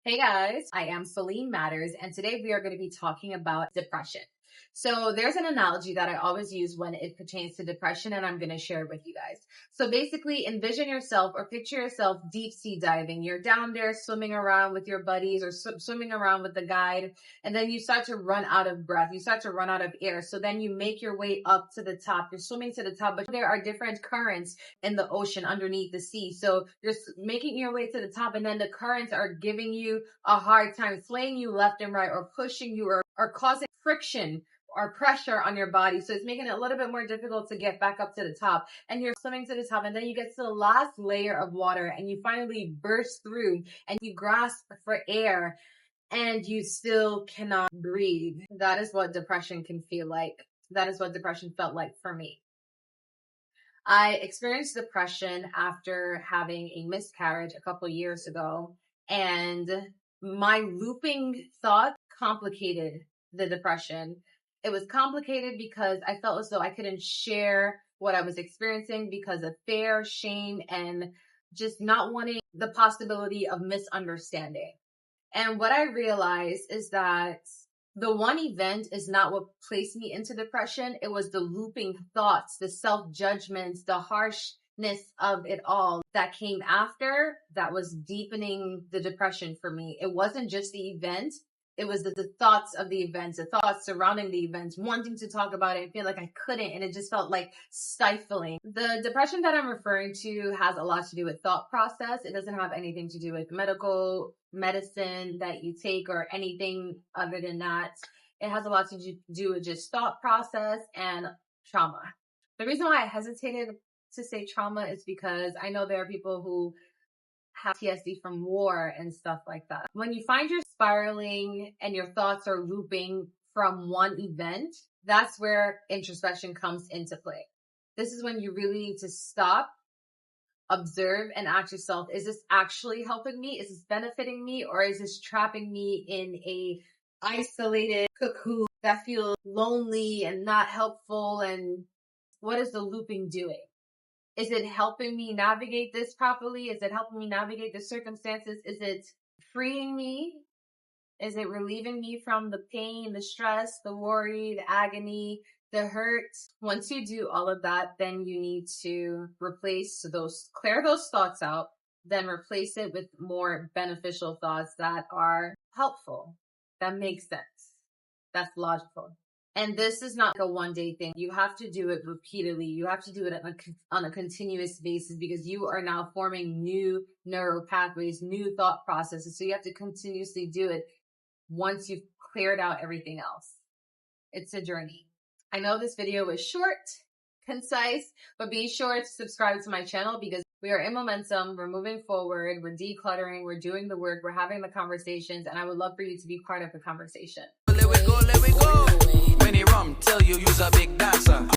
Hey guys, I am Celine Matters, and today we are going to be talking about depression. So there's an analogy that I always use when it pertains to depression, and I'm going to share it with you guys. So basically, envision yourself or picture yourself deep sea diving. You're down there swimming around with your buddies or swimming around with the guide, and then you start to run out of breath. You start to run out of air. So then you make your way up to the top. You're swimming to the top, but there are different currents in the ocean underneath the sea. So you're making your way to the top, and then the currents are giving you a hard time, swaying you left and right, or pushing you, or causing friction or pressure on your body. So it's making it a little bit more difficult to get back up to the top. And you're swimming to the top, and then you get to the last layer of water, and you finally burst through, and you grasp for air, and you still cannot breathe. That is what depression can feel like. That is what depression felt like for me. I experienced depression after having a miscarriage a couple years ago, and my looping thought complicated the depression. It was complicated because I felt as though I couldn't share what I was experiencing because of fear, shame, and just not wanting the possibility of misunderstanding. And what I realized is that the one event is not what placed me into depression. It was the looping thoughts, the self-judgments, the harshness of it all that came after that was deepening the depression for me. It wasn't just the event. It was the thoughts of the events, the thoughts surrounding the events, wanting to talk about it and feel like I couldn't. And it just felt like stifling. The depression that I'm referring to has a lot to do with thought process. It doesn't have anything to do with medicine that you take or anything other than that. It has a lot to do with just thought process and trauma. The reason why I hesitated to say trauma is because I know there are people who have PTSD from war and stuff like that. When you find you're spiraling and your thoughts are looping from one event, that's where introspection comes into play. This is when you really need to stop, observe, and ask yourself, is this actually helping me? Is this benefiting me? Or is this trapping me in a isolated cocoon that feels lonely and not helpful? And what is the looping doing? Is it helping me navigate this properly? Is it helping me navigate the circumstances? Is it freeing me? Is it relieving me from the pain, the stress, the worry, the agony, the hurt? Once you do all of that, then you need to clear those thoughts out, then replace it with more beneficial thoughts that are helpful, that make sense, that's logical. And this is not a one-day thing. You have to do it repeatedly. You have to do it on a continuous basis because you are now forming new neural pathways, new thought processes. So you have to continuously do it once you've cleared out everything else. It's a journey. I know this video was short, concise, but be sure to subscribe to my channel because we are in momentum. We're moving forward. We're decluttering. We're doing the work. We're having the conversations. And I would love for you to be part of the conversation. Let we go. When he rum, tell you you's a big dancer.